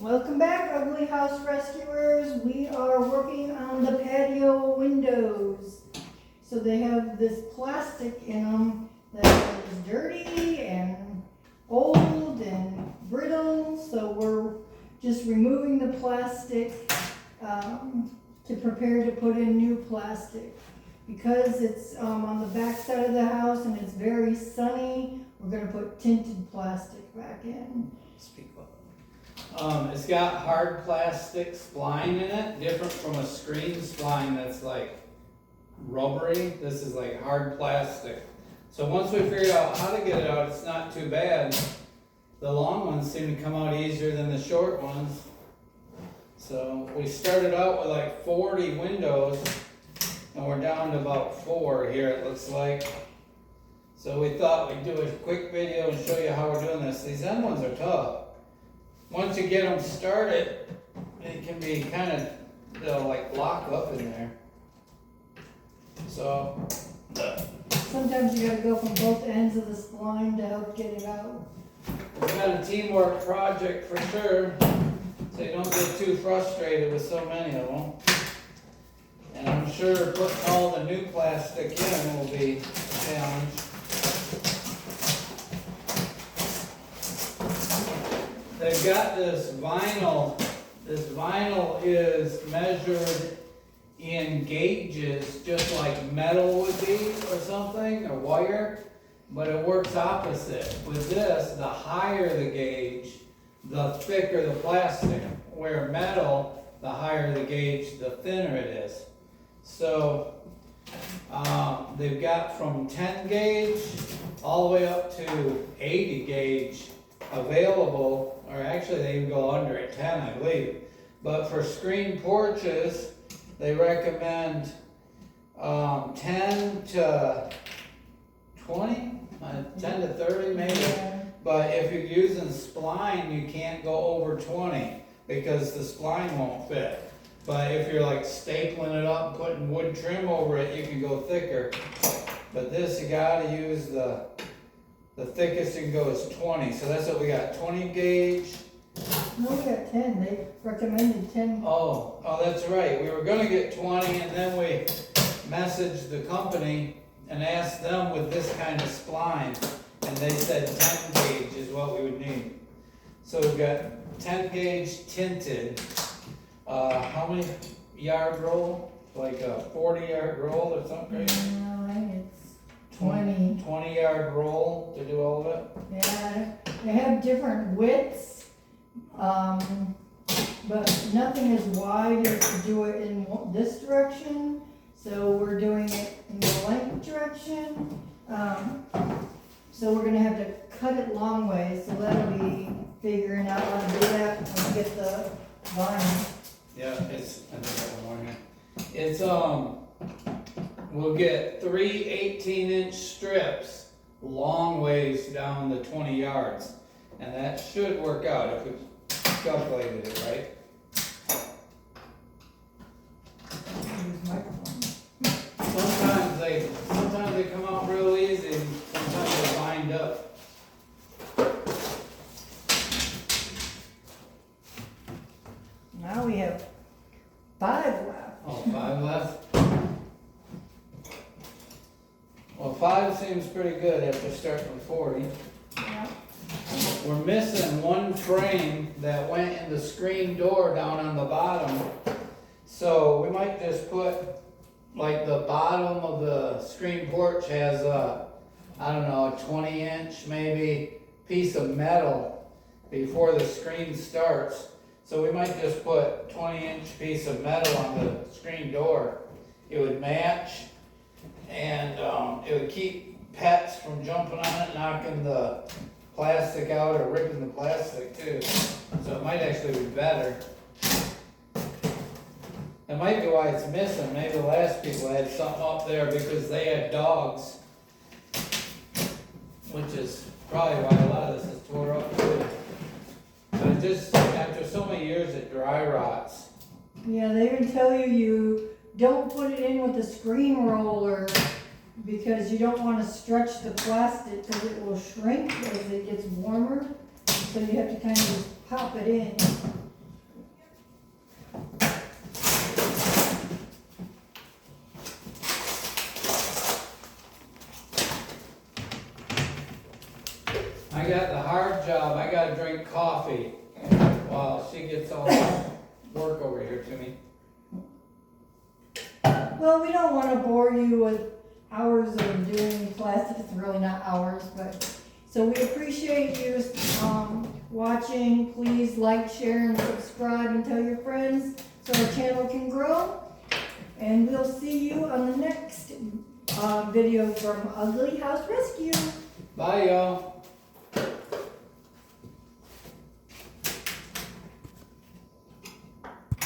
Welcome back, Ugly House Rescuers. We are working on the patio windows. So they have this plastic in them that is dirty and old and brittle. So we're just removing the plastic to prepare to put in new plastic. Because it's on the back side of the house and it's very sunny, we're going to put tinted plastic back in. Speak up. It's got hard plastic spline in it, different from a screen spline that's like rubbery. This is like hard plastic. So once we figured out how to get it out, it's not too bad. The long ones seem to come out easier than the short ones. So we started out with like 40 windows, and we're down to about 4 here, it looks like. So we thought we'd do a quick video and show you how we're doing this. These end ones are tough. Once you get them started, it can be kind of, they'll like lock up in there. So, Sometimes you gotta go from both ends of the spline to help get it out. it's got a teamwork project for sure, so you don't get too frustrated with so many of them. And I'm sure putting all the new plastic in will be a challenge. They've got this vinyl. This vinyl is measured in gauges, just like metal would be or something, or wire, but it works opposite. With this, the higher the gauge, the thicker the plastic. Where metal, the higher the gauge, the thinner it is. So they've got from 10 gauge all the way up to 80 gauge available, or actually they even go under at 10, I believe. But for screen porches, they recommend 10 to 20, 10 to 30 maybe. Yeah. But if you're using spline, you can't go over 20 because the spline won't fit. But if you're like stapling it up and putting wood trim over it, you can go thicker. But this, you gotta use the thickest you can go is 20. So that's what we got, 20 gauge. No, we got 10. They recommended 10. Oh, that's right. We were gonna get 20 and then we messaged the company and asked them with this kind of spline. And they said 10 gauge is what we would need. So we've got 10 gauge tinted. How many yard roll? Like a 40-yard roll or something crazy? No, I think it's 20. 20-yard roll to do all of it? Yeah, they have different widths, but nothing as wide as to do it in this direction. So we're doing it in the length direction. So we're gonna have to cut it long ways, so that'll be figuring out how to do that when we get the vinyl. Yeah, it's, I think I have one here. It's, we'll get 3 18-inch strips long ways down the 20 yards. And that should work out if we calculated it right. Use microphone. Sometimes they come out real easy, and sometimes they bind up. Now we have 5 left. Oh, 5 left? Well, 5 seems pretty good after starting with 40. Yeah. We're missing one frame that went in the screen door down on the bottom. So we might just put, like the bottom of the screen porch has a, I don't know, a 20-inch maybe piece of metal before the screen starts. So we might just put 20-inch piece of metal on the screen door. It would match, and it would keep pets from jumping on it, knocking the plastic out or ripping the plastic too. So it might actually be better. That might be why it's missing. Maybe the last people had something up there because they had dogs, which is probably why a lot of this is tore up too. But it just, after so many years, it dry rots. Yeah, they even tell you don't put it in with a screen roller because you don't want to stretch the plastic because it will shrink as it gets warmer. So you have to kind of just pop it in. I got the hard job, I gotta drink coffee while she gets all work over here to me. Well, we don't wanna bore you with hours of doing plastic, it's really not hours, but, so we appreciate you, watching. Please like, share, and subscribe and tell your friends so our channel can grow. And we'll see you on the next, video from Ugly House Rescue. Bye, y'all.